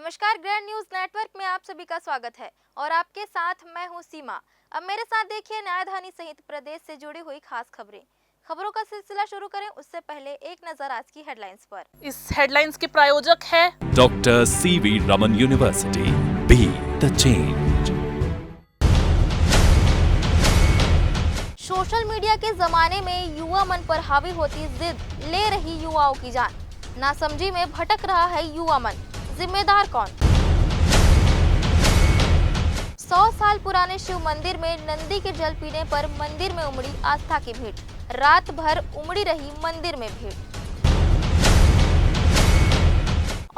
नमस्कार, grand news network में आप सभी का स्वागत है और आपके साथ मैं हूं सीमा। अब मेरे साथ देखिए न्यायधानी सहित प्रदेश से जुड़ी हुई खास खबरें। खबरों का सिलसिला शुरू करें उससे पहले एक नजर आज की हेडलाइंस पर। इस हेडलाइंस के प्रायोजक है doctor CV Raman university, be the change. Social media के जमाने में युवा मन पर हावी होती जिद ले रही युवाओं की जान। नासमझी में भटक रहा है युवा मन, जिम्मेदार कौन? 100 साल पुराने शिव मंदिर में नंदी के जल पीने पर मंदिर में उमड़ी आस्था की भीड़। रात भर उमड़ी रही मंदिर में भीड़।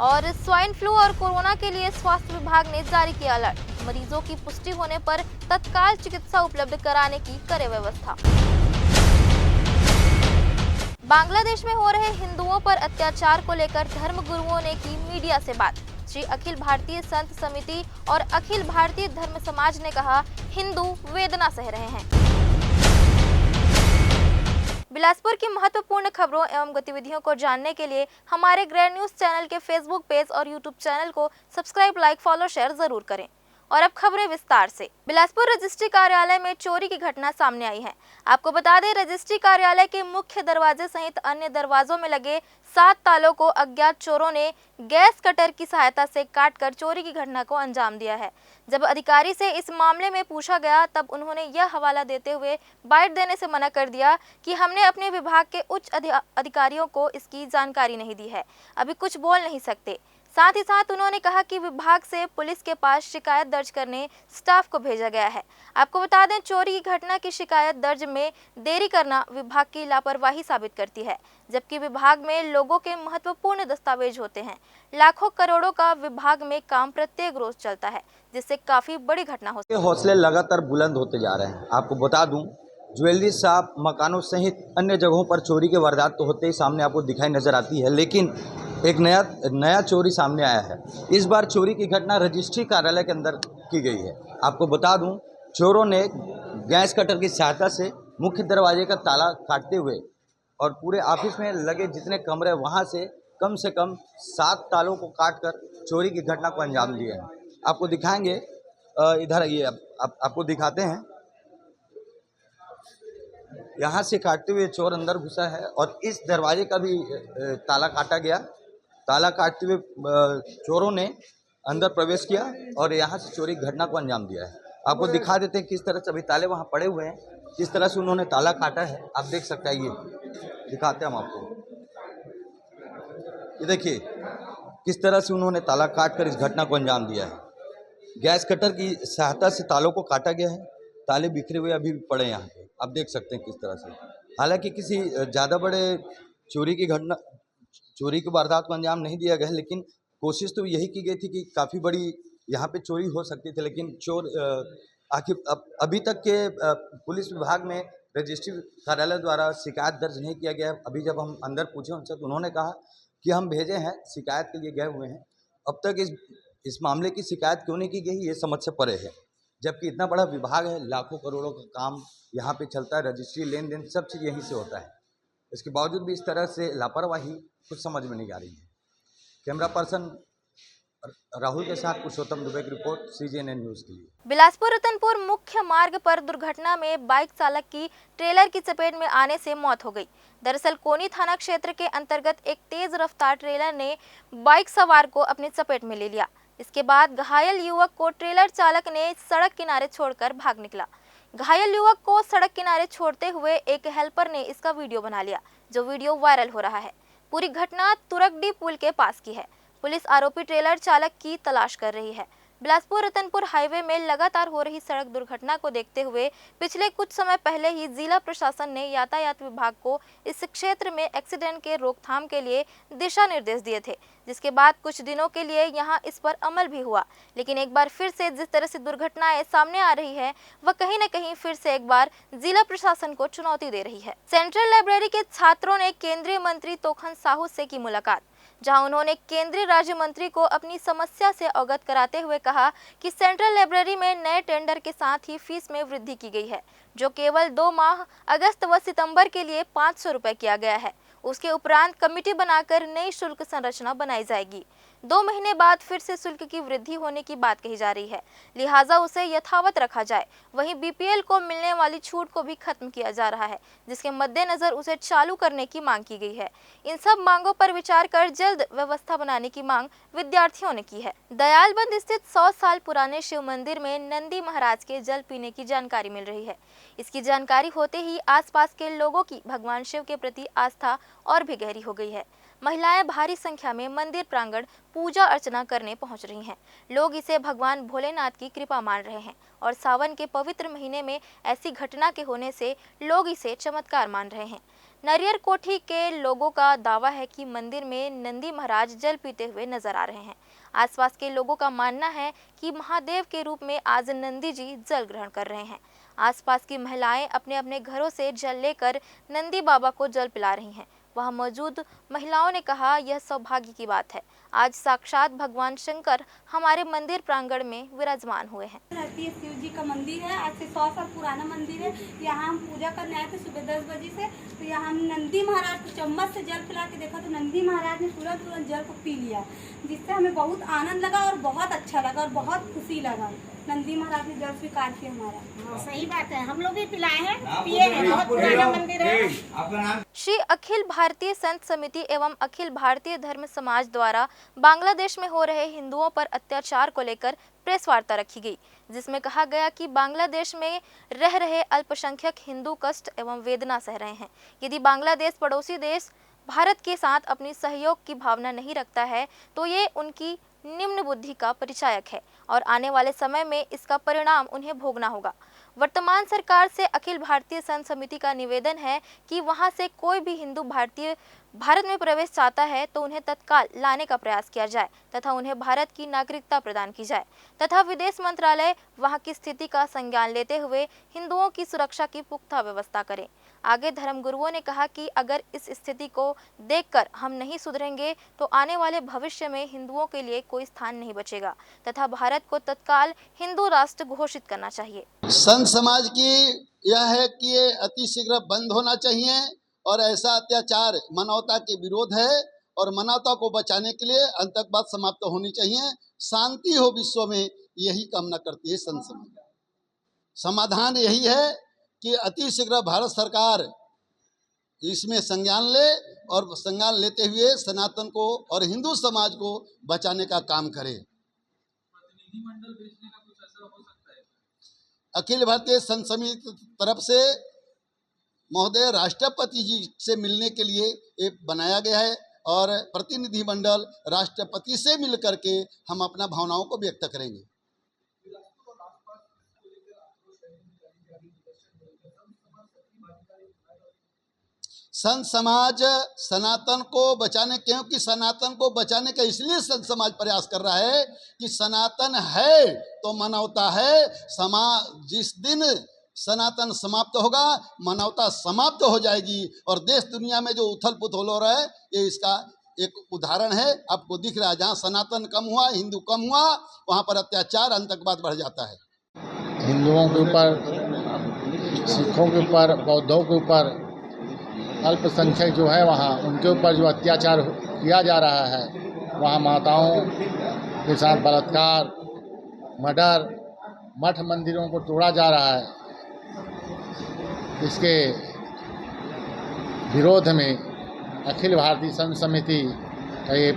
और स्वाइन फ्लू और कोरोना के लिए स्वास्थ्य विभाग ने जारी किया अलर्ट। मरीजों की पुष्टि होने पर तत्काल चिकित्सा उपलब्ध कराने की करे व्यवस्था। बांग्लादेश में हो रहे हिंदुओं पर अत्याचार को लेकर धर्म गुरुओं ने की मीडिया से बात। श्री अखिल भारतीय संत समिति और अखिल भारतीय धर्म समाज ने कहा, हिंदू वेदना सह रहे हैं। बिलासपुर की महत्वपूर्ण खबरों एवं गतिविधियों को जानने के लिए हमारे ग्रैंड न्यूज चैनल के फेसबुक पेज और यूट्यूब चैनल को सब्सक्राइब, लाइक, फॉलो, शेयर जरूर करें। और अब खबरें विस्तार से। बिलासपुर रजिस्ट्री कार्यालय में चोरी की घटना सामने आई है। आपको बता दें, रजिस्ट्री कार्यालय के मुख्य दरवाजे सहित अन्य दरवाजों में लगे 7 तालों को अज्ञात चोरों ने गैस कटर की सहायता से काटकर चोरी की घटना को अंजाम दिया है। जब अधिकारी से इस मामले में पूछा गया तब उन्होंने यह हवाला देते हुए बाइट देने से मना कर दिया कि हमने अपने विभाग के उच्च अधिकारियों को इसकी जानकारी नहीं दी है, अभी कुछ बोल नहीं सकते। साथ ही साथ उन्होंने कहा कि विभाग से पुलिस के पास शिकायत दर्ज करने स्टाफ को भेजा गया है। आपको बता दें, चोरी की घटना की शिकायत दर्ज में देरी करना विभाग की लापरवाही साबित करती है, जबकि विभाग में लोगों के महत्वपूर्ण दस्तावेज होते हैं। लाखों करोड़ों का विभाग में काम प्रत्येक रोज चलता है, जिससे काफी बड़ी घटना हो सकती है। हौसले लगातार बुलंद होते जा रहे हैं। आपको बता दूं, ज्वेलरी शॉप, मकानों सहित अन्य जगहों पर चोरी के वारदात तो होते ही सामने आपको दिखाई नजर आती है, लेकिन एक नया चोरी सामने आया है। इस बार चोरी की घटना रजिस्ट्री कार्यालय के अंदर की गई है। आपको बता दूं, चोरों ने गैस कटर की सहायता से मुख्य दरवाजे का ताला काटते हुए और पूरे ऑफिस में लगे जितने कमरे वहां से कम 7 तालों को काटकर चोरी की घटना को अंजाम दिए हैं। आपको दिखाएंगे, इधर ये आपको दिखाते हैं। यहाँ से काटते हुए चोर अंदर घुसा है और इस दरवाजे का भी ताला काटा गया। ताला काटते हुए चोरों ने अंदर प्रवेश किया और यहाँ से चोरी घटना को अंजाम दिया है। आपको दिखा देते हैं किस तरह से अभी ताले वहाँ पड़े हुए हैं, किस तरह से उन्होंने ताला काटा है। आप देख सकते हैं, ये दिखाते हैं हम आपको। ये देखिए किस तरह से उन्होंने ताला काट कर इस घटना को अंजाम दिया है। गैस कटर की सहायता से तालों को काटा गया है। ताले बिखरे हुए अभी भी पड़े हैं यहाँ पे, आप देख सकते हैं किस तरह से। हालांकि किसी ज़्यादा बड़े चोरी की वारदात को अंजाम नहीं दिया गया, लेकिन कोशिश तो यही की गई थी कि काफ़ी बड़ी यहाँ पे चोरी हो सकती थी, लेकिन चोर आखिर अभी तक के पुलिस विभाग में रजिस्ट्री कार्यालय द्वारा शिकायत दर्ज नहीं किया गया। अभी जब हम अंदर पूछे उनसे तो उन्होंने कहा कि हम भेजे हैं, शिकायत के लिए गए हुए हैं। अब तक इस मामले की शिकायत क्यों नहीं की गई, ये समझ से परे है। जबकि इतना बड़ा विभाग है, लाखों करोड़ों का काम यहाँ पे चलता है, रजिस्ट्री, लेन देन सब चीज़ यहीं से होता है। इसके बावजूद भी इस तरह से लापरवाही कुछ समझ में नहीं आ रही है। कैमरा पर्सन राहुल के साथ पुरुषोत्तम दुबे की रिपोर्ट, CGNN न्यूज़ के लिए। बिलासपुर रतनपुर मुख्य मार्ग पर दुर्घटना में बाइक चालक की ट्रेलर की चपेट में आने से मौत हो गई। दरअसल कोनी थाना क्षेत्र के अंतर्गत एक तेज रफ्तार ट्रेलर ने बाइक सवार को अपनी चपेट में ले लिया। इसके बाद घायल युवक को ट्रेलर चालक ने सड़क किनारे छोड़कर भाग निकला। घायल युवक को सड़क किनारे छोड़ते हुए एक हेल्पर ने इसका वीडियो बना लिया, जो वीडियो वायरल हो रहा है। पूरी घटना तुरगडी पुल के पास की है। पुलिस आरोपी ट्रेलर चालक की तलाश कर रही है। बिलासपुर रतनपुर हाईवे में लगातार हो रही सड़क दुर्घटना को देखते हुए पिछले कुछ समय पहले ही जिला प्रशासन ने यातायात विभाग को इस क्षेत्र में एक्सीडेंट के रोकथाम के लिए दिशा निर्देश दिए थे, जिसके बाद कुछ दिनों के लिए यहां इस पर अमल भी हुआ। लेकिन एक बार फिर से जिस तरह से दुर्घटनाएं सामने आ रही है, वह कहीं न कहीं फिर से एक बार जिला प्रशासन को चुनौती दे रही है। सेंट्रल लाइब्रेरी के छात्रों ने केंद्रीय मंत्री तोखन साहू से की मुलाकात, जहां उन्होंने केंद्रीय राज्य मंत्री को अपनी समस्या से अवगत कराते हुए कहा कि सेंट्रल लाइब्रेरी में नए टेंडर के साथ ही फीस में वृद्धि की गई है, जो केवल 2 माह अगस्त व सितंबर के लिए 500 रुपए किया गया है। उसके उपरांत कमेटी बनाकर नई शुल्क संरचना बनाई जाएगी। 2 महीने बाद फिर से शुल्क की वृद्धि होने की बात कही जा रही है, लिहाजा उसे यथावत रखा जाए। वहीं बीपीएल को मिलने वाली छूट को भी खत्म किया जा रहा है, जिसके मद्देनजर उसे चालू करने की मांग की गई है। इन सब मांगों पर विचार कर जल्द व्यवस्था बनाने की मांग विद्यार्थियों ने की है। दयालबंद स्थित 100 साल पुराने शिव मंदिर में नंदी महाराज के जल पीने की जानकारी मिल रही है। इसकी जानकारी होते ही आसपास के लोगों की भगवान शिव के प्रति आस्था और भी गहरी हो गई है। महिलाएं भारी संख्या में मंदिर प्रांगण पूजा अर्चना करने पहुंच रही हैं। लोग इसे भगवान भोलेनाथ की कृपा मान रहे हैं और सावन के पवित्र महीने में ऐसी घटना के होने से लोग इसे चमत्कार मान रहे हैं। नरियर कोठी के लोगों का दावा है कि मंदिर में नंदी महाराज जल पीते हुए नजर आ रहे हैं। आसपास के लोगों का मानना है कि महादेव के रूप में आज नंदी जी जल ग्रहण कर रहे हैं। आसपास की महिलाएं अपने अपने घरों से जल लेकर नंदी बाबा को जल पिला रही हैं। वहां मौजूद महिलाओं ने कहा, यह सौभाग्य की बात है, आज साक्षात भगवान शंकर हमारे मंदिर प्रांगण में विराजमान हुए हैं। शिव जी का मंदिर है, आज से 100 साल पुराना मंदिर है। यहाँ हम पूजा करने आए थे सुबह 10 बजे से। तो यहाँ हम नंदी महाराज को चम्मच से जल पिला के देखा तो नंदी महाराज ने तुरंत जल को पी लिया, जिससे हमें बहुत आनंद लगा और बहुत अच्छा लगा और बहुत खुशी लगा। नंदी महाराज ने जल स्वीकार किया हमारा। सही बात है, हम लोग भी पिलाए हैं, पिए हैं, बहुत पुराना मंदिर है। श्री अखिल भारतीय संत समिति एवं अखिल भारतीय धर्म समाज द्वारा बांग्लादेश में हो रहे हिंदुओं पर अत्याचार को लेकर प्रेस वार्ता रखी गई, जिसमें कहा गया कि बांग्लादेश में रह रहे अल्पसंख्यक हिंदू कष्ट एवं वेदना सह रहे हैं। यदि बांग्लादेश पड़ोसी देश भारत के साथ अपनी सहयोग की भावना नहीं रखता है तो ये उनकी निम्न बुद्धि का परिचायक है और आने वाले समय में इसका परिणाम उन्हें भोगना होगा। वर्तमान सरकार से अखिल भारतीय संत समिति का निवेदन है कि वहां से कोई भी हिंदू भारत में प्रवेश चाहता है तो उन्हें तत्काल लाने का प्रयास किया जाए तथा उन्हें भारत की नागरिकता प्रदान की जाए तथा विदेश मंत्रालय वहां की स्थिति का संज्ञान लेते हुए हिंदुओं की सुरक्षा की पुख्ता व्यवस्था करे। आगे धर्मगुरुओं ने कहा कि अगर इस स्थिति को देखकर हम नहीं सुधरेंगे तो आने वाले भविष्य में हिंदुओं के लिए कोई स्थान नहीं बचेगा तथा भारत को तत्काल हिंदू राष्ट्र घोषित करना चाहिए। संत समाज की यह है कि ये अतिशीघ्र बंद होना चाहिए और ऐसा अत्याचार मानवता के विरोध है और मानवता को बचाने के लिए आतंकवाद समाप्त होनी चाहिए, शांति हो विश्व में, यही कामना करती है संत समाज। समाधान यही है कि अतिशीघ्र भारत सरकार इसमें संज्ञान ले और संज्ञान लेते हुए सनातन को और हिंदू समाज को बचाने का काम करे। प्रतिनिधिमंडल भेजने का कुछ असर हो सकता है? अखिल भारतीय संत समिति तरफ से महोदय राष्ट्रपति जी से मिलने के लिए एक बनाया गया है और प्रतिनिधिमंडल राष्ट्रपति से मिल करके हम अपना भावनाओं को व्यक्त करेंगे। संत समाज सनातन को बचाने, क्योंकि सनातन को बचाने का इसलिए संत समाज प्रयास कर रहा है कि सनातन है तो मानवता है। जिस दिन सनातन समाप्त होगा मानवता समाप्त हो जाएगी और देश दुनिया में जो उथल पुथल हो रहा है ये इसका एक उदाहरण है। आपको दिख रहा है, जहाँ सनातन कम हुआ, हिंदू कम हुआ, वहाँ पर अत्याचार आतंकवाद बढ़ जाता है। हिंदुओं के ऊपर, सिखों के ऊपर, बौद्धों के ऊपर, अल्पसंख्यक जो है वहाँ उनके ऊपर जो अत्याचार किया जा रहा है, वहाँ माताओं के साथ बलात्कार, मर्डर, मठ मंदिरों को तोड़ा जा रहा है। इसके विरोध में अखिल भारतीय संत समिति का ये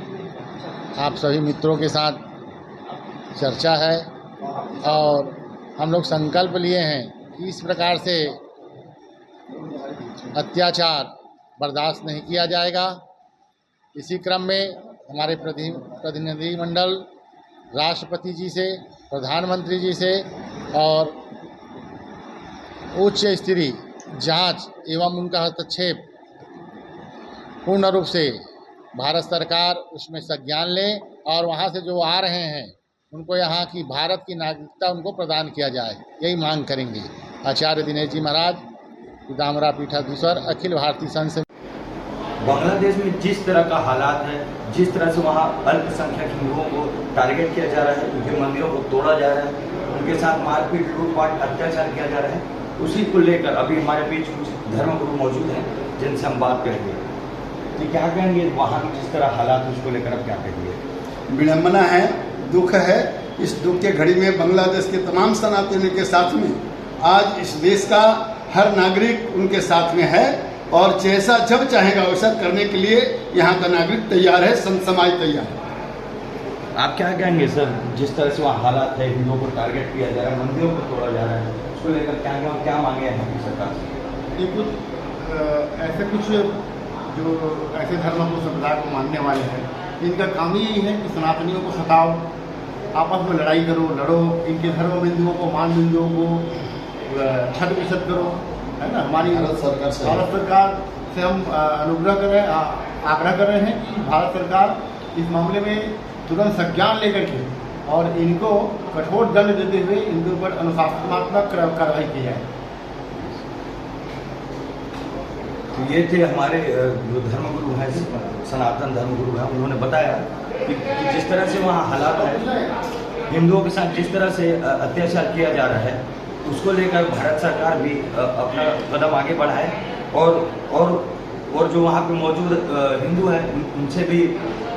आप सभी मित्रों के साथ चर्चा है और हम लोग संकल्प लिए हैं कि इस प्रकार से अत्याचार बर्दाश्त नहीं किया जाएगा। इसी क्रम में हमारे प्रतिनिधिमंडल राष्ट्रपति जी से, प्रधानमंत्री जी से और उच्च स्तरीय जांच एवं उनका हस्तक्षेप पूर्ण रूप से भारत सरकार उसमें संज्ञान ले और वहाँ से जो आ रहे हैं उनको यहाँ की भारत की नागरिकता उनको प्रदान किया जाए, यही मांग करेंगे। आचार्य दिनेश जी महाराज, पीताम्बरा पीठाधीश्वर, अखिल भारतीय संत समिति। बांग्लादेश में जिस तरह का हालात है, जिस तरह से वहाँ अल्पसंख्यक हिंदुओं को टारगेट किया जा रहा है, उनके मंदिरों को तोड़ा जा रहा है, उनके साथ मारपीट, लूटपाट, अत्याचार किया जा रहा है, उसी को लेकर अभी हमारे बीच कुछ धर्मगुरु मौजूद हैं जिनसे हम बात करेंगे। तो क्या कहेंगे वहाँ की जिस तरह हालात उसको लेकर आप क्या कहेंगे? विडम्बना है, दुख है। इस दुख के घड़ी में बांग्लादेश के तमाम सनातनियों के साथ में आज इस देश का हर नागरिक उनके साथ में है और जैसा जब चाहेगा वैसा करने के लिए यहाँ का नागरिक तैयार है, संत समाज तैयार है। आप क्या कहेंगे सर, जिस तरह से वहाँ हालात है, हिंदुओं को टारगेट किया जा रहा है, मंदिरों को तोड़ा जा रहा है, उसको लेकर क्या मांगे हैं आपकी सरकार से? ये कुछ ऐसे जो ऐसे धर्म को संप्रदाय को मानने वाले हैं, इनका काम ही यही है कि सनातनियों को सताओ, आपस में लड़ाई करो, लड़ो, इनके धर्म बिंदुओं को, मान बिंदुओं को छठ विछत करो, है ना। हमारी भारत सरकार से हम अनुग्रह कर रहे हैं, आग्रह कर रहे हैं कि भारत सरकार इस मामले में तुरंत संज्ञान लेकर के और इनको कठोर दंड देते हुए इनके ऊपर अनुशासनात्मक कार्रवाई की जाए। तो ये थे हमारे जो धर्मगुरु हैं, सनातन धर्मगुरु हैं, उन्होंने बताया कि जिस तरह से वहाँ हालात है, हिंदुओं के साथ जिस तरह से अत्याचार किया जा रहा है, उसको लेकर भारत सरकार भी अपना कदम आगे बढ़ाए और जो वहाँ पे मौजूद हिंदू हैं उनसे भी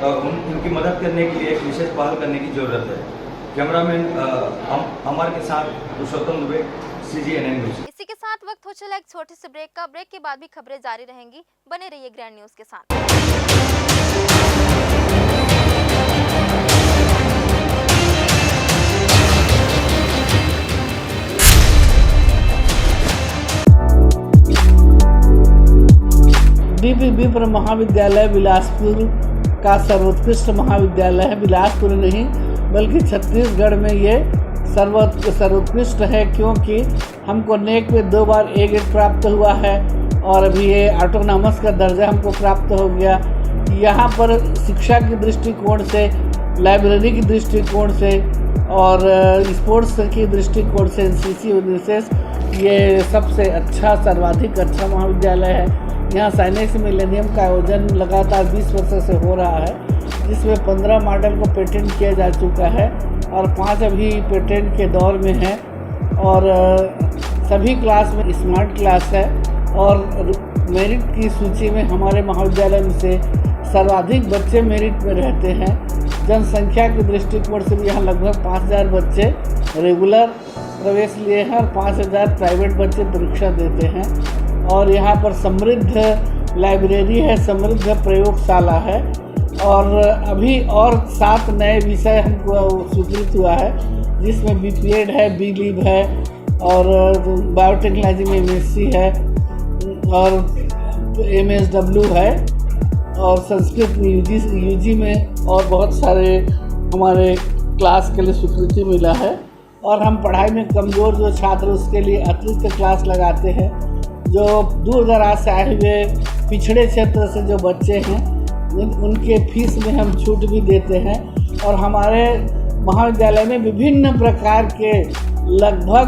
उनकी मदद करने के लिए एक विशेष पहल करने की ज़रूरत है। कैमरामैन अमर के साथ पुरुषोत्तम दुबे, CGNN न्यूज़। इसी के साथ वक्त हो चला एक छोटे से ब्रेक का। ब्रेक के बाद भी खबरें जारी रहेंगी, बने रहिए ग्रैंड न्यूज़ के साथ। DP विप्र महाविद्यालय बिलासपुर का सर्वोत्कृष्ट महाविद्यालय है। बिलासपुर नहीं बल्कि छत्तीसगढ़ में ये सर्वोत्कृष्ट है, क्योंकि हमको नेक में 2 बार A ग्रेड प्राप्त हुआ है और अभी ये ऑटोनॉमस का दर्जा हमको प्राप्त हो गया। यहाँ पर शिक्षा के दृष्टिकोण से, लाइब्रेरी की दृष्टिकोण से और स्पोर्ट्स की दृष्टिकोण से NCC विशेष ये सबसे अच्छा, सर्वाधिक अच्छा महाविद्यालय है। यहाँ साइनेक्स मिलेनियम का आयोजन लगातार 20 वर्षों से हो रहा है, जिसमें 15 मॉडल को पेटेंट किया जा चुका है और 5 अभी पेटेंट के दौर में है और सभी क्लास में स्मार्ट क्लास है और मेरिट की सूची में हमारे महाविद्यालय में से सर्वाधिक बच्चे मेरिट में रहते हैं। जनसंख्या के दृष्टिकोण से भी यहाँ लगभग 5000 बच्चे रेगुलर प्रवेश लिए हैं और 5000 प्राइवेट बच्चे परीक्षा देते हैं और यहाँ पर समृद्ध लाइब्रेरी है, समृद्ध प्रयोगशाला है और अभी और 7 नए विषय हमको स्वीकृत हुआ है, जिसमें BPEd है, B.Liv है और बायोटेक्नोलॉजी में MSc है और MSW है और संस्कृत UG में और बहुत सारे हमारे क्लास के लिए स्वीकृति मिला है। और हम पढ़ाई में कमज़ोर जो छात्र उसके लिए अतिरिक्त क्लास लगाते हैं। जो दूर दराज से आए हुए पिछड़े क्षेत्र से जो बच्चे हैं उनके फीस में हम छूट भी देते हैं और हमारे महाविद्यालय में विभिन्न प्रकार के लगभग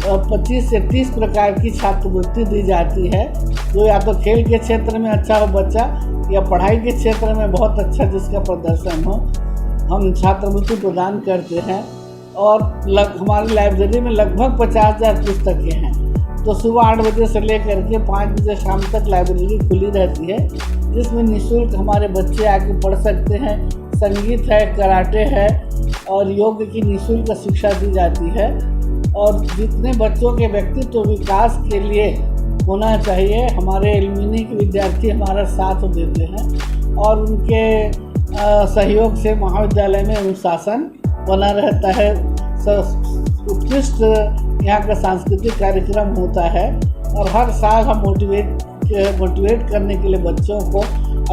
25 से 30 प्रकार की छात्रवृत्ति दी जाती है, जो या तो खेल के क्षेत्र में अच्छा हो बच्चा या पढ़ाई के क्षेत्र में बहुत अच्छा जिसका प्रदर्शन हो, हम छात्रवृत्ति प्रदान करते हैं। और हमारी लाइब्रेरी में लगभग 50,000 पुस्तकें हैं। तो सुबह 8 बजे से लेकर के 5 बजे शाम तक लाइब्रेरी खुली रहती है, जिसमें निःशुल्क हमारे बच्चे आके पढ़ सकते हैं। संगीत है, कराटे है और योग की निःशुल्क शिक्षा दी जाती है और जितने बच्चों के व्यक्तित्व विकास के लिए होना चाहिए हमारे एलुमनी के विद्यार्थी हमारा साथ देते हैं और उनके सहयोग से महाविद्यालय में अनुशासन बना रहता है। उत्कृष्ट यहाँ का सांस्कृतिक कार्यक्रम होता है और हर साल हम मोटिवेट करने के लिए बच्चों को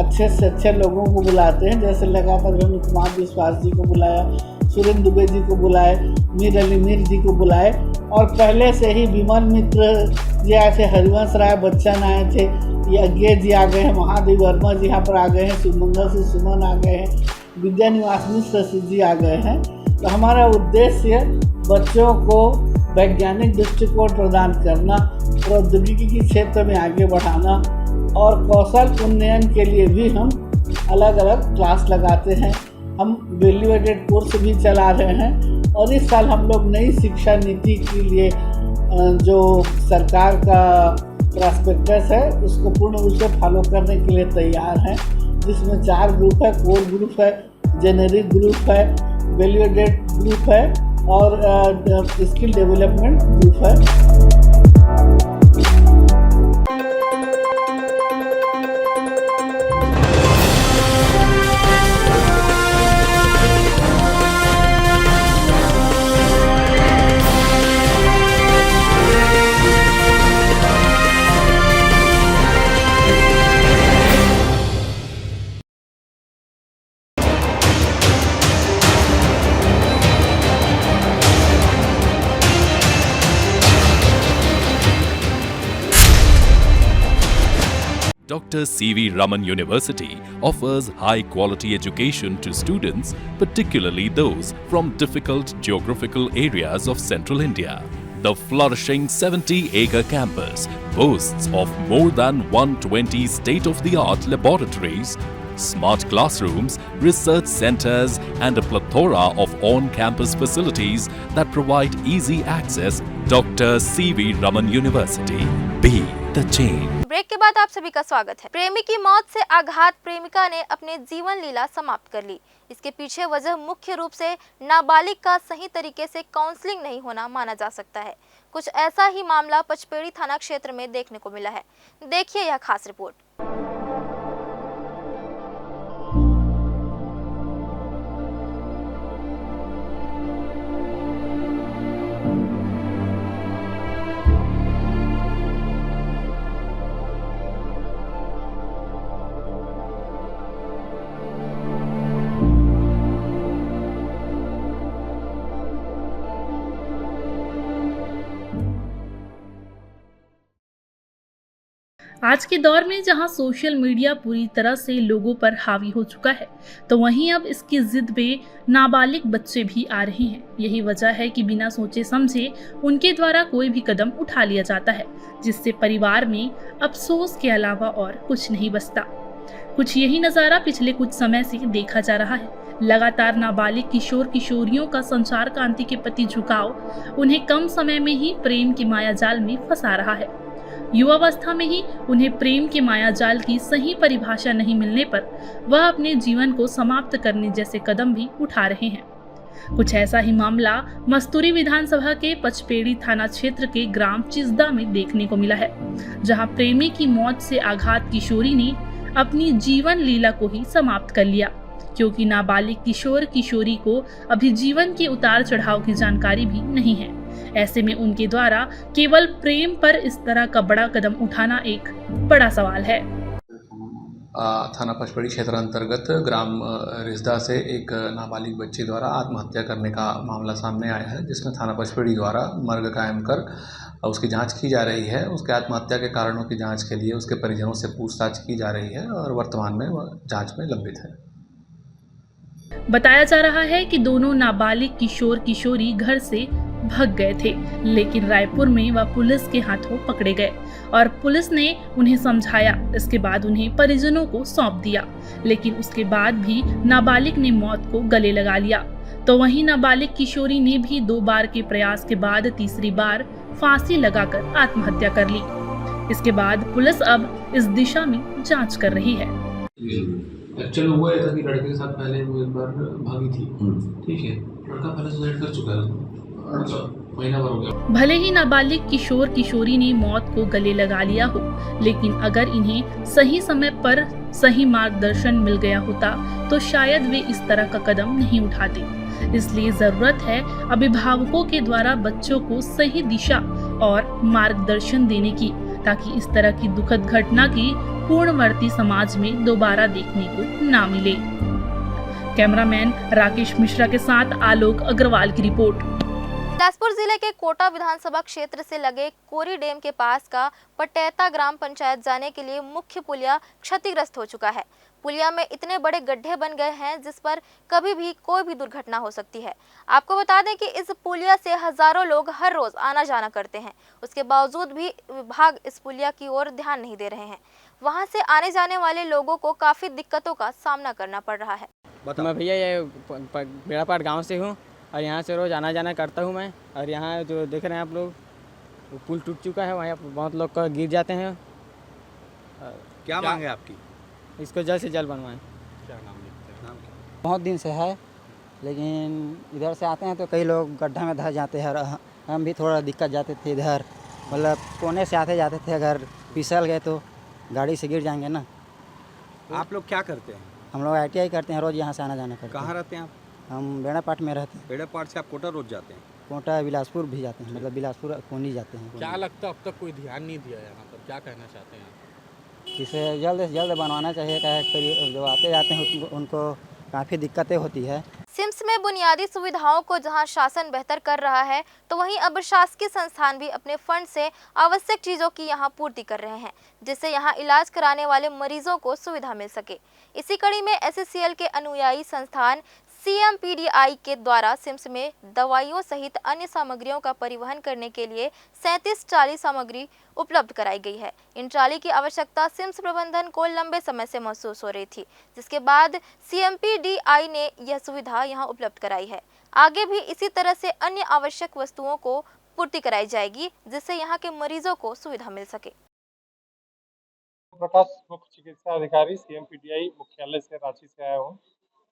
अच्छे से अच्छे लोगों को बुलाते हैं। जैसे लगातार हमने कुमार विश्वास जी को बुलाया, सुरेंद्र दुबे जी को बुलाए, मीर अली मीर जी को बुलाए और पहले से ही विमल मित्र जी आए थे, हरिवंश राय बच्चन आए थे, यज्ञ जी आ गए हैं, महादेव वर्मा जी यहाँ पर आ गए हैं, शिवमंगल से सुमन आ गए हैं, विद्या निवास मिश्र जी आ गए हैं। तो हमारा उद्देश्य बच्चों को वैज्ञानिक दृष्टिकोण प्रदान करना, प्रौद्योगिकी के क्षेत्र में आगे बढ़ाना और कौशल उन्नयन के लिए भी हम अलग अलग क्लास लगाते हैं। हम वैल्यूएटेड कोर्स भी चला रहे हैं और इस साल हम लोग नई शिक्षा नीति के लिए जो सरकार का प्रॉस्पेक्टस है उसको पूर्ण रूप से फॉलो करने के लिए तैयार हैं, जिसमें 4 ग्रुप है। कोर ग्रुप है जेनेरिक ग्रुप है, वैल्यू एडेड ग्रुप है और स्किल डेवलपमेंट ग्रुप है। Dr. C.V. Raman University offers high-quality education to students, particularly those from difficult geographical areas of central India. The flourishing 70-acre campus boasts of more than 120 state-of-the-art laboratories, smart classrooms, research centers, and a plethora of on-campus facilities that provide easy access. Dr. C.V. Raman University. Be the change. Break के बाद आप सभी का स्वागत है। प्रेमी की मौत से आघात प्रेमिका ने अपने जीवन लीला समाप्त कर ली। इसके पीछे वजह मुख्य रूप से नाबालिग का सही तरीके से काउंसलिंग नहीं होना माना जा सकता है। कुछ ऐसा ही मामला पचपेड़ी थाना क्षेत्र में देखने को मिला है। देखिए यह खास रिपोर्ट। आज के दौर में जहां सोशल मीडिया पूरी तरह से लोगों पर हावी हो चुका है, तो वहीं अब इसकी जिद पे नाबालिग बच्चे भी आ रहे हैं। यही वजह है कि बिना सोचे समझे उनके द्वारा कोई भी कदम उठा लिया जाता है, जिससे परिवार में अफसोस के अलावा और कुछ नहीं बचता। कुछ यही नज़ारा पिछले कुछ समय से देखा जा रहा है। लगातार नाबालिग किशोर किशोरियों का संचार क्रांति के प्रति झुकाव उन्हें कम समय में ही प्रेम की माया जाल में फंसा रहा है। युवावस्था में ही उन्हें प्रेम के मायाजाल की सही परिभाषा नहीं मिलने पर वह अपने जीवन को समाप्त करने जैसे कदम भी उठा रहे हैं। कुछ ऐसा ही मामला मस्तूरी विधानसभा के पचपेड़ी थाना क्षेत्र के ग्राम चिजदा में देखने को मिला है, जहां प्रेमी की मौत से आघात किशोरी ने अपनी जीवन लीला को ही समाप्त कर लिया, क्योंकि नाबालिग किशोर किशोरी को अभी जीवन के उतार चढ़ाव की जानकारी भी नहीं है। ऐसे में उनके द्वारा केवल प्रेम पर इस तरह का बड़ा कदम उठाना एक बड़ा सवाल है। थाना पचपेड़ी क्षेत्र अंतर्गत ग्राम रिजदा से एक नाबालिग बच्ची द्वारा आत्महत्या करने का मामला सामने आया है, जिसमें थाना पचपेड़ी द्वारा मर्ग कायम कर उसकी जांच की जा रही है। उसके आत्महत्या के कारणों की जांच के लिए उसके परिजनों से पूछताछ की जा रही है और वर्तमान में वह जांच में लंबित है। बताया जा रहा है कि दोनों नाबालिग किशोर किशोरी घर से भाग गए थे, लेकिन रायपुर में वह पुलिस के हाथों पकड़े गए और पुलिस ने उन्हें समझाया। इसके बाद उन्हें परिजनों को सौंप दिया, लेकिन उसके बाद भी नाबालिग ने मौत को गले लगा लिया। तो वहीं नाबालिग किशोरी ने भी 2 बार के प्रयास के बाद तीसरी बार फांसी लगाकर आत्महत्या कर ली। इसके बाद पुलिस अब इस दिशा में जाँच कर रही है। एक्चुअली हुआ ऐसा कि लड़के के साथ पहले वो एक बार भागी थी, ठीक है, लड़का पहले सुसाइड कर चुका है, महीना भर हो गया। भले ही नाबालिग किशोर किशोरी ने मौत को गले लगा लिया हो, लेकिन अगर इन्हें सही समय पर सही मार्गदर्शन मिल गया होता तो शायद वे इस तरह का कदम नहीं उठाते। इसलिए जरूरत है अभिभावकों के द्वारा बच्चों को सही दिशा और मार्गदर्शन देने की, ताकि इस तरह की दुखद घटना की पूर्णवर्ती समाज में दोबारा देखने को ना मिले। कैमरामैन राकेश मिश्रा के साथ आलोक अग्रवाल की रिपोर्ट। बिलासपुर जिले के कोटा विधानसभा क्षेत्र से लगे कोरी डैम के पास का पटैता ग्राम पंचायत जाने के लिए मुख्य पुलिया क्षतिग्रस्त हो चुका है। पुलिया में इतने बड़े गड्ढे बन गए हैं जिस पर कभी भी कोई भी दुर्घटना हो सकती है। आपको बता दें कि इस पुलिया से हजारों लोग हर रोज आना जाना करते हैं। उसके बावजूद भी विभाग इस पुलिया की ओर ध्यान नहीं दे रहे हैं। वहां से आने जाने वाले लोगों को काफी दिक्कतों का सामना करना पड़ रहा है। मैं भैया ये बेड़ापाट गाँव से हूँ और यहाँ से रोज़ आना जाना करता हूँ मैं। और यहाँ जो देख रहे हैं आप लोग, पुल टूट चुका है, वहाँ बहुत लोग का गिर जाते हैं। क्या मांग है आपकी? इसको जल्द से जल्द बनवाएं। क्या नाम है? बहुत दिन से है, लेकिन इधर से आते हैं तो कई लोग गड्ढा में धंस जाते हैं और हम भी थोड़ा दिक्कत जाते थे इधर, मतलब कोने से आते जाते थे, अगर फिसल गए तो गाड़ी से गिर जाएंगे ना। आप लोग क्या करते हैं? हम लोग ITI करते हैं, रोज़ यहाँ से आना जाना करते हैं। कहाँ रहते हैं आप? हम बेड़ापाट में रहते हैं। बेड़ापाट से आप कोटा रोज जाते हैं? कोटा बिलासपुर भी जाते हैं, मतलब बिलासपुर कोनी जाते हैं। क्या लगता है अब तक कोई ध्यान नहीं दिया यहाँ पर, क्या कहना चाहते हैं आप? इसे जल्द से जल्द बनवाना चाहिए, क्या है जो आते जाते हैं उनको काफ़ी दिक्कतें होती है। सिम्स में बुनियादी सुविधाओं को जहां शासन बेहतर कर रहा है, तो वहीं अब शासकीय संस्थान भी अपने फंड से आवश्यक चीजों की यहां पूर्ति कर रहे हैं, जिससे यहां इलाज कराने वाले मरीजों को सुविधा मिल सके। इसी कड़ी में SSCL के अनुयायी संस्थान CMPDI के द्वारा सिम्स में दवाइयों सहित अन्य सामग्रियों का परिवहन करने के लिए 37 ट्राली सामग्री उपलब्ध कराई गई है। इन ट्राली की आवश्यकता सिम्स प्रबंधन को लंबे समय से महसूस हो रही थी, जिसके बाद CMPDI ने यह सुविधा यहां उपलब्ध कराई है। आगे भी इसी तरह से अन्य आवश्यक वस्तुओं को पूर्ति कराई जाएगी, जिससे यहां के मरीजों को सुविधा मिल सके। प्रकाश, मुख्य चिकित्सा अधिकारी CMPDI मुख्यालय से रांची से आया हूँ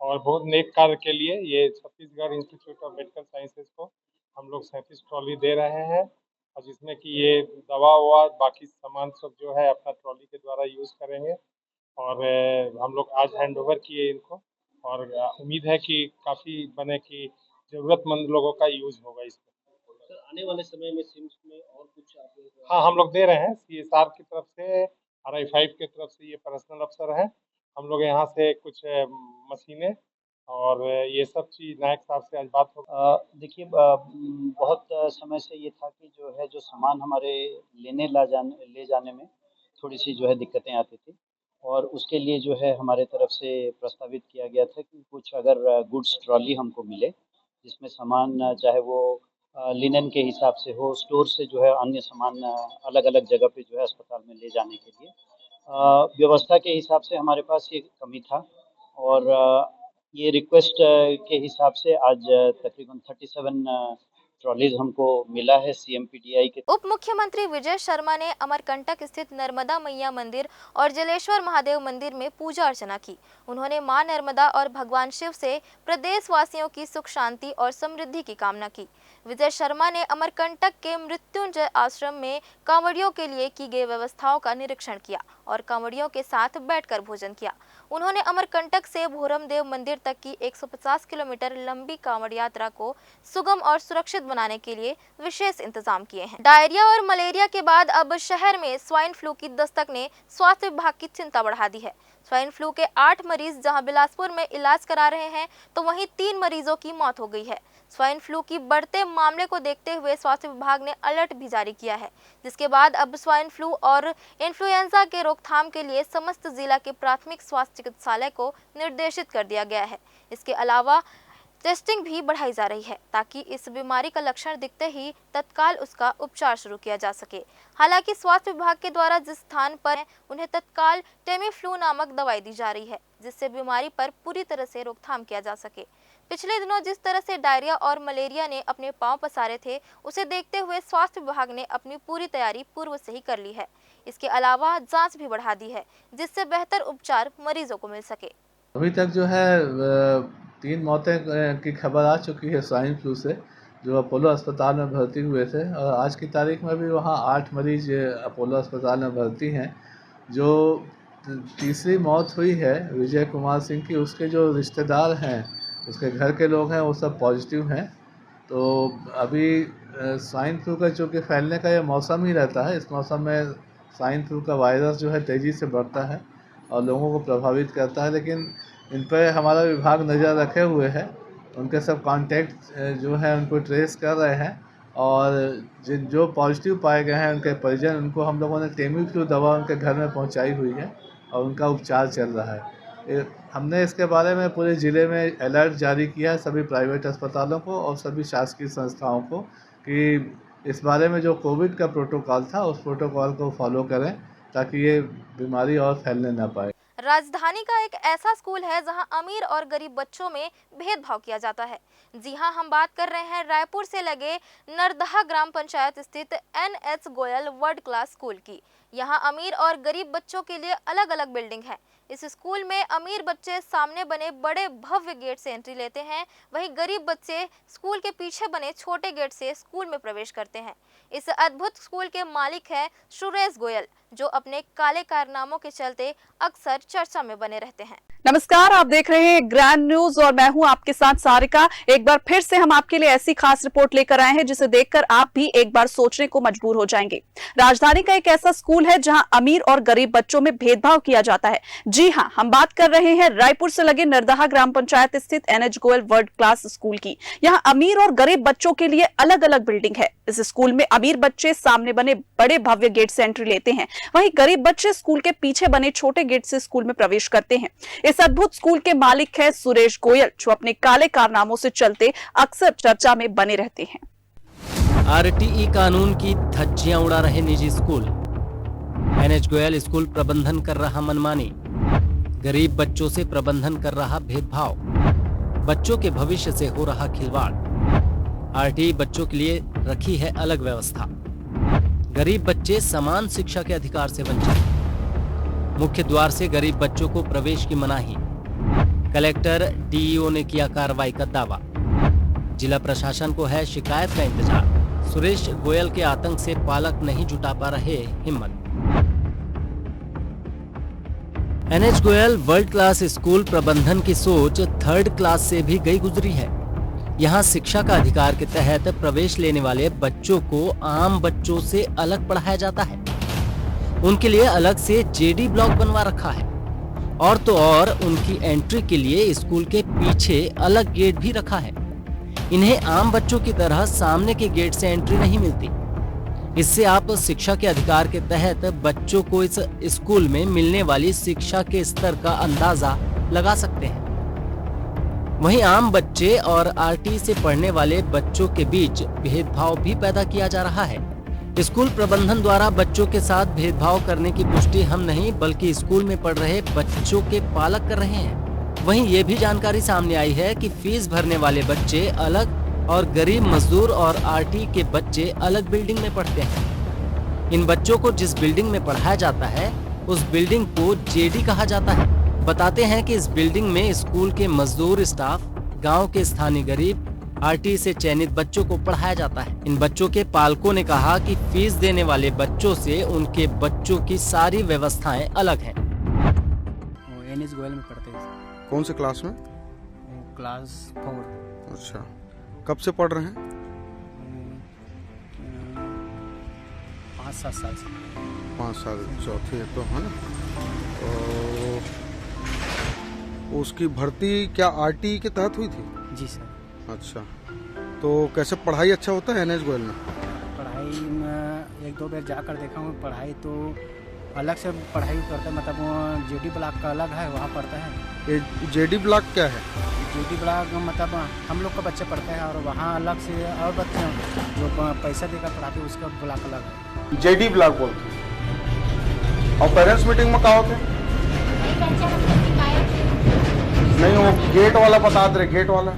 और बहुत नेक कार्य के लिए ये Chhattisgarh institute of medical sciences को हम लोग 37 ट्रॉली दे रहे हैं, और जिसमें कि ये दवा ववा बाकी सामान सब जो है अपना ट्रॉली के द्वारा यूज़ करेंगे। और हम लोग आज हैंड ओवर किए इनको, और उम्मीद है कि काफ़ी बने कि ज़रूरतमंद लोगों का यूज़ होगा इसमें। आने वाले समय में सिम्स में और कुछ आप लोग? हाँ, हम लोग दे रहे हैं। CSR की तरफ से, RI5 की तरफ से ये पर्सनल अफसर हैं। हम लोग यहाँ से कुछ मशीनें और ये सब चीज़ नायक साहब से आज बात हो। देखिए, बहुत समय से ये था कि जो है जो सामान हमारे ले जाने में थोड़ी सी जो है दिक्कतें आती थी, और उसके लिए जो है हमारे तरफ से प्रस्तावित किया गया था कि कुछ अगर गुड्स ट्रॉली हमको मिले, जिसमें सामान चाहे वो लिनन के हिसाब से हो, स्टोर से जो है अन्य सामान अलग अलग जगह पे जो है अस्पताल में ले जाने के लिए व्यवस्था के हिसाब से हमारे पास ये कमी था, और ये रिक्वेस्ट के हिसाब से आज तकरीबन 37 ट्रॉलीज हमको मिला है CMPDI के। उप मुख्यमंत्री विजय शर्मा ने अमरकंटक स्थित नर्मदा मैया मंदिर और जलेश्वर महादेव मंदिर में पूजा अर्चना की। उन्होंने मां नर्मदा और भगवान शिव से प्रदेश वासियों की सुख शांति और समृद्धि की कामना की। विजय शर्मा ने अमरकंटक के मृत्युंजय आश्रम में कांवड़ियों के लिए की गई व्यवस्थाओं का निरीक्षण किया और कांवड़ियों के साथ बैठकर भोजन किया। उन्होंने अमरकंटक से भोरमदेव मंदिर तक की 150 किलोमीटर लंबी कांवड़ यात्रा को सुगम और सुरक्षित बनाने के लिए विशेष इंतजाम किए हैं। डायरिया और मलेरिया के बाद अब शहर में स्वाइन फ्लू की दस्तक ने स्वास्थ्य विभाग की चिंता बढ़ा दी है। स्वाइन फ्लू के 8 मरीज जहां बिलासपुर में इलाज करा रहे हैं, तो वहीं 3 मरीजों की मौत हो गई है। स्वाइन फ्लू की बढ़ते मामले को देखते हुए स्वास्थ्य विभाग ने अलर्ट भी जारी किया है, जिसके बाद अब स्वाइन फ्लू और इन्फ्लुएंजा के रोकथाम के लिए समस्त जिला के प्राथमिक स्वास्थ्य चिकित्सालय को निर्देशित कर दिया गया है। इसके अलावा टेस्टिंग भी बढ़ाई जा रही है, ताकि इस बीमारी का लक्षण दिखते ही तत्काल उसका उपचार शुरू किया जा सके। हालांकि स्वास्थ्य विभाग के द्वारा जिस स्थान पर उन्हें तत्काल टेमीफ्लू नामक दवाई दी जा रही है, जिससे बीमारी पर पूरी तरह से रोकथाम किया जा सके। पिछले दिनों जिस तरह से डायरिया और मलेरिया ने अपने पांव पसारे थे, उसे देखते हुए स्वास्थ्य विभाग ने अपनी पूरी तैयारी पूर्व से ही कर ली है। इसके अलावा जांच भी बढ़ा दी है, जिससे बेहतर उपचार मरीजों को मिल सके। अभी तक जो है 3 मौतें की खबर आ चुकी है स्वाइन फ्लू से, जो अपोलो अस्पताल में भर्ती हुए थे, और आज की तारीख में भी वहाँ 8 मरीज अपोलो अस्पताल में भर्ती हैं। जो तीसरी मौत हुई है विजय कुमार सिंह की, उसके जो रिश्तेदार हैं, उसके घर के लोग हैं, वो सब पॉजिटिव हैं। तो अभी स्वाइन फ्लू का चूँकि फैलने का ये मौसम ही रहता है, इस मौसम में स्वाइन फ्लू का वायरस जो है तेज़ी से बढ़ता है और लोगों को प्रभावित करता है, लेकिन इन पर हमारा विभाग नज़र रखे हुए है। उनके सब कॉन्टैक्ट जो है उनको ट्रेस कर रहे हैं, और जो पॉजिटिव पाए गए हैं उनके परिजन, उनको हम लोगों ने टेमीफ्लू दवा उनके घर में पहुंचाई हुई है और उनका उपचार चल रहा है। हमने इसके बारे में पूरे ज़िले में अलर्ट जारी किया है सभी प्राइवेट अस्पतालों को और सभी शासकीय संस्थाओं को कि इस बारे में जो कोविड का प्रोटोकॉल था उस प्रोटोकॉल को फॉलो करें, ताकि ये बीमारी और फैलने ना पाए। राजधानी का एक ऐसा स्कूल है जहां अमीर और गरीब बच्चों में भेदभाव किया जाता है। जी हां, हम बात कर रहे हैं रायपुर से लगे नरदहा ग्राम पंचायत स्थित NH Goyal world class school की। यहां अमीर और गरीब बच्चों के लिए अलग अलग बिल्डिंग है। इस स्कूल में अमीर बच्चे सामने बने बड़े भव्य गेट से एंट्री लेते हैं, वहीं गरीब बच्चे स्कूल के पीछे बने छोटे गेट से स्कूल में प्रवेश करते हैं। इस अद्भुत स्कूल के मालिक हैं सुरेश गोयल, जो अपने काले कारनामों के चलते अक्सर चर्चा में बने रहते हैं। नमस्कार, आप देख रहे हैं ग्रैंड न्यूज और मैं हूं आपके साथ सारिका। एक बार फिर से हम आपके लिए ऐसी खास रिपोर्ट लेकर आए हैं जिसे देखकर आप भी एक बार सोचने को मजबूर हो जाएंगे। राजधानी का एक ऐसा स्कूल है जहां अमीर और गरीब बच्चों में भेदभाव किया जाता है। जी हां, हम बात कर रहे हैं रायपुर से लगे नरदहा ग्राम पंचायत स्थित NH Goyal world class school की। यहाँ अमीर और गरीब बच्चों के लिए अलग अलग बिल्डिंग है। इस स्कूल में अमीर बच्चे सामने बने बड़े भव्य गेट से एंट्री लेते हैं, वहीं गरीब बच्चे स्कूल के पीछे बने छोटे गेट से स्कूल में प्रवेश करते हैं। इस अद्भुत स्कूल के मालिक है सुरेश गोयल, जो अपने काले कारनामों से चलते अक्सर चर्चा में बने रहते हैं। RTE कानून की धज्जियां उड़ा रहे निजी स्कूल, NH गोयल स्कूल प्रबंधन कर रहा मनमानी, गरीब बच्चों से प्रबंधन कर रहा भेदभाव, बच्चों के भविष्य से हो रहा खिलवाड़। RTE बच्चों के लिए रखी है अलग व्यवस्था, गरीब बच्चे समान शिक्षा के अधिकार से वंचित, मुख्य द्वार से गरीब बच्चों को प्रवेश की मनाही। कलेक्टर DEO ने किया कार्रवाई का दावा, जिला प्रशासन को है शिकायत का इंतजार। सुरेश गोयल के आतंक से पालक नहीं जुटा पा रहे हिम्मत। NH Goyal world class school प्रबंधन की सोच थर्ड क्लास से भी गई गुजरी है। यहाँ शिक्षा का अधिकार के तहत प्रवेश लेने वाले बच्चों को आम बच्चों से अलग पढ़ाया जाता है। उनके लिए अलग से JD ब्लॉक बनवा रखा है, और तो और उनकी एंट्री के लिए स्कूल के पीछे अलग गेट भी रखा है। इन्हें आम बच्चों की तरह सामने के गेट से एंट्री नहीं मिलती। इससे आप शिक्षा के अधिकार के तहत बच्चों को इस स्कूल में मिलने वाली शिक्षा के स्तर का अंदाजा लगा सकते हैं। वहीं आम बच्चे और RTE से पढ़ने वाले बच्चों के बीच भेदभाव भी पैदा किया जा रहा है। स्कूल प्रबंधन द्वारा बच्चों के साथ भेदभाव करने की पुष्टि हम नहीं बल्कि स्कूल में पढ़ रहे बच्चों के पालक कर रहे हैं। वहीं ये भी जानकारी सामने आई है कि फीस भरने वाले बच्चे अलग और गरीब मजदूर और RTE के बच्चे अलग बिल्डिंग में पढ़ते हैं। इन बच्चों को जिस बिल्डिंग में पढ़ाया जाता है उस बिल्डिंग को JD कहा जाता है। बताते हैं कि इस बिल्डिंग में स्कूल के मजदूर स्टाफ, गांव के स्थानीय गरीब, RTE से चयनित बच्चों को पढ़ाया जाता है। इन बच्चों के पालकों ने कहा कि फीस देने वाले बच्चों से उनके बच्चों की सारी व्यवस्थाएं अलग हैं। NH गोयल में पढ़ते हैं। कौन से क्लास में? क्लास 4। अच्छा, कब से पढ़ रहे हैं? 5-7 साल से। 5 साल, चौथी है तो, है ना? तो उसकी भर्ती क्या RTE के तहत हुई थी? जी सर। अच्छा, तो कैसे पढ़ाई अच्छा होता है NH गोयल में? पढ़ाई में 1-2 बार जाकर देखा हूँ। पढ़ाई तो अलग से पढ़ाई करता है, मतलब वो JD ब्लॉक का अलग है, वहाँ पढ़ता है। ये JD ब्लॉक क्या है? JD ब्लॉक मतलब हम लोग का बच्चे पढ़ते हैं, और वहाँ अलग से और बच्चे जो पैसा देकर पढ़ाते हैं उसका ब्लॉक अलग है। JD ब्लॉक बोलते हैं। और पेरेंट्स मीटिंग में कहा होते? नहीं, वो गेट वाला बता दे, गेट वाला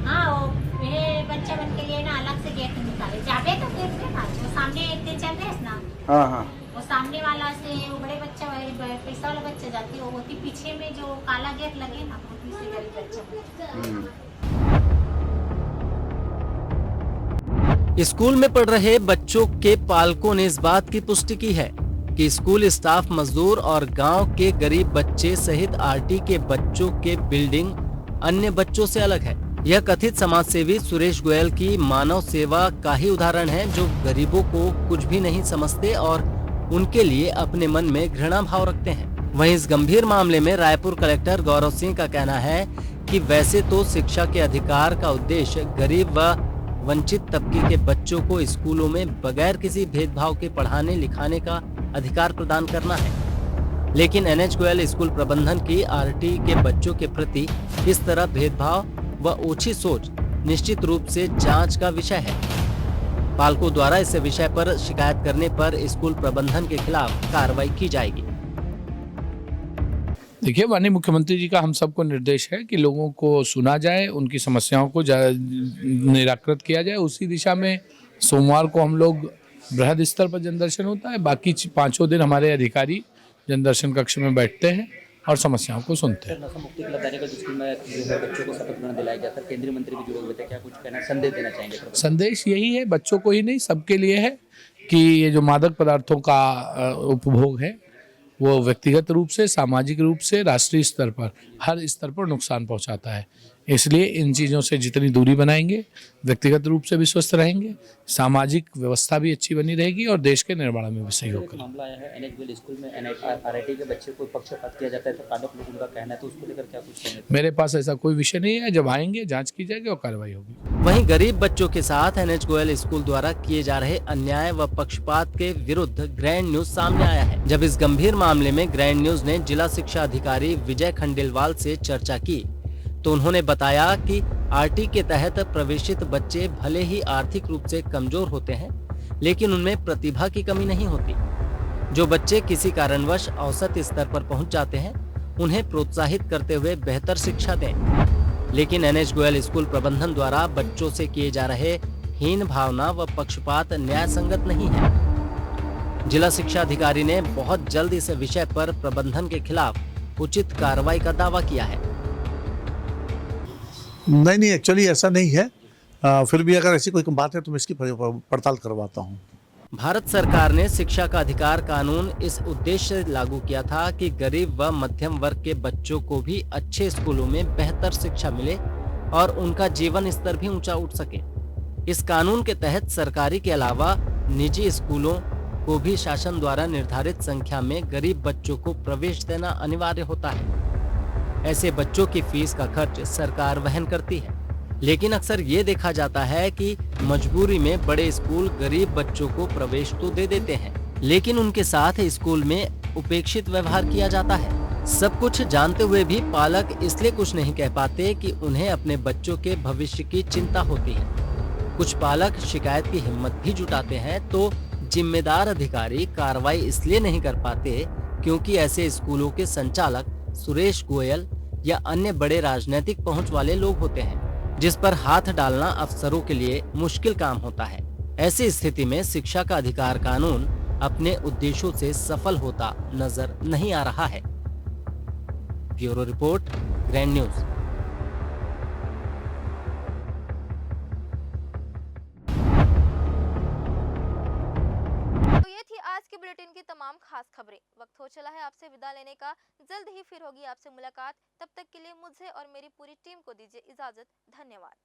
हाँ, वो मेरे बच्चा बन के लिए ना अलग से गेट निकाले जाते, तो गेट में वो सामने इतने चल रहे हैं ना। हाँ, वो't वाला से वो बड़े बच्चा पैसा वाला बच्चा जाती है, वो होती पीछे में जो काला गेट लगे ना, तीसरे गरीब बच्चा। स्कूल में पढ़ रहे बच्चों के पालकों ने इस बात की पुष्टि की है कि स्कूल स्टाफ, मजदूर और गांव के गरीब बच्चे सहित RTE के बच्चों के बिल्डिंग अन्य बच्चों से अलग है। यह कथित समाज सेवी सुरेश गोयल की मानव सेवा का ही उदाहरण है, जो गरीबों को कुछ भी नहीं समझते और उनके लिए अपने मन में घृणा भाव रखते हैं। वहीं इस गंभीर मामले में रायपुर कलेक्टर गौरव सिंह का कहना है कि वैसे तो शिक्षा के अधिकार का उद्देश्य गरीब व वंचित तबके के बच्चों को स्कूलों में बगैर किसी भेदभाव के पढ़ाने लिखाने का अधिकार प्रदान करना है, लेकिन NH गोयल स्कूल प्रबंधन की RTE के बच्चों के प्रति इस तरह भेदभाव व ओछी सोच निश्चित रूप से जांच का विषय है। पालकों द्वारा इस विषय पर शिकायत करने पर स्कूल प्रबंधन के खिलाफ कार्रवाई की जाएगी। देखिए, माननीय मुख्यमंत्री जी का हम सबको निर्देश है कि लोगों को सुना जाए, उनकी समस्याओं को निराकृत किया जाए। उसी दिशा में सोमवार को हम लोग बृहद स्तर पर जनदर्शन होता है। बाकी 5 दिन हमारे अधिकारी जनदर्शन कक्ष में बैठते हैं और समस्याओं को सुनते हैं। नशा मुक्ति क्लब दानेगढ़ स्कूल में जो है बच्चों को शपथ ग्रहण दिलाया गया था, केंद्रीय मंत्री भी जुड़े हुए थे, क्या कुछ कहना संदेश देना चाहेंगे? संदेश यही है, बच्चों को ही नहीं सबके लिए है कि ये जो मादक पदार्थों का उपभोग है वो व्यक्तिगत रूप से, सामाजिक रूप से, राष्ट्रीय स्तर पर, हर स्तर पर नुकसान पहुंचाता है। इसलिए इन चीज़ों से जितनी दूरी बनाएंगे, व्यक्तिगत रूप से भी स्वस्थ रहेंगे, सामाजिक व्यवस्था भी अच्छी बनी रहेगी और देश के निर्माण में भी सहयोग करेंगे। मामला आया है एनएच स्कूल में आरआईटी के बच्चे को पक्षपात किया जाता है, तो पालक लोग उनका कहना है, तो उसको लेकर क्या कुछ कहेंगे? मेरे पास ऐसा कोई विषय नहीं है, जब आएंगे जांच की जाएगी और कार्रवाई होगी। वहीं गरीब बच्चों के साथ एनएच गोयल स्कूल द्वारा किए जा रहे अन्याय व पक्षपात के विरुद्ध ग्रैंड न्यूज सामने आया है। जब इस गंभीर मामले में ग्रैंड न्यूज ने जिला शिक्षा अधिकारी विजय खंडेलवाल से चर्चा की तो उन्होंने बताया कि आरटी के तहत प्रवेशित बच्चे भले ही आर्थिक रूप से कमजोर होते हैं, लेकिन उनमें प्रतिभा की कमी नहीं होती। जो बच्चे किसी कारणवश औसत स्तर पर पहुंच जाते हैं, उन्हें प्रोत्साहित करते हुए बेहतर शिक्षा दें। लेकिन एनएच गोयल स्कूल प्रबंधन द्वारा बच्चों से किए जा रहे हीन भावना व पक्षपात न्याय संगत नहीं है। जिला शिक्षा अधिकारी ने बहुत जल्द इस विषय पर प्रबंधन के खिलाफ उचित कार्रवाई का दावा किया है। नहीं, एक्चुअली ऐसा नहीं है। फिर भी अगर ऐसी कोई बात है तो मैं इसकी पड़ताल करवाता हूँ। भारत सरकार ने शिक्षा का अधिकार कानून इस उद्देश्य से लागू किया था कि गरीब व मध्यम वर्ग के बच्चों को भी अच्छे स्कूलों में बेहतर शिक्षा मिले और उनका जीवन स्तर भी ऊंचा उठ सके। इस कानून के तहत सरकारी के अलावा निजी स्कूलों को भी शासन द्वारा निर्धारित संख्या में गरीब बच्चों को प्रवेश देना अनिवार्य होता है। ऐसे बच्चों की फीस का खर्च सरकार वहन करती है, लेकिन अक्सर ये देखा जाता है कि मजबूरी में बड़े स्कूल गरीब बच्चों को प्रवेश तो दे देते हैं, लेकिन उनके साथ स्कूल में उपेक्षित व्यवहार किया जाता है। सब कुछ जानते हुए भी पालक इसलिए कुछ नहीं कह पाते कि उन्हें अपने बच्चों के भविष्य की चिंता होती है। कुछ पालक शिकायत की हिम्मत भी जुटाते हैं तो जिम्मेदार अधिकारी कार्रवाई इसलिए नहीं कर पाते क्योंकि ऐसे स्कूलों के संचालक सुरेश गोयल या अन्य बड़े राजनीतिक पहुंच वाले लोग होते हैं, जिस पर हाथ डालना अफसरों के लिए मुश्किल काम होता है। ऐसी स्थिति में शिक्षा का अधिकार कानून अपने उद्देश्यों से सफल होता नजर नहीं आ रहा है। Bureau report, grand news. तो ये थी आज के बुलेटिन की तमाम खास खबरें। वक्त हो चला है आपसे विदा लेने का। जल्द ही फिर होगी आपसे मुलाकात। तब तक के लिए मुझे और मेरी पूरी टीम को दीजिए इजाजत। धन्यवाद।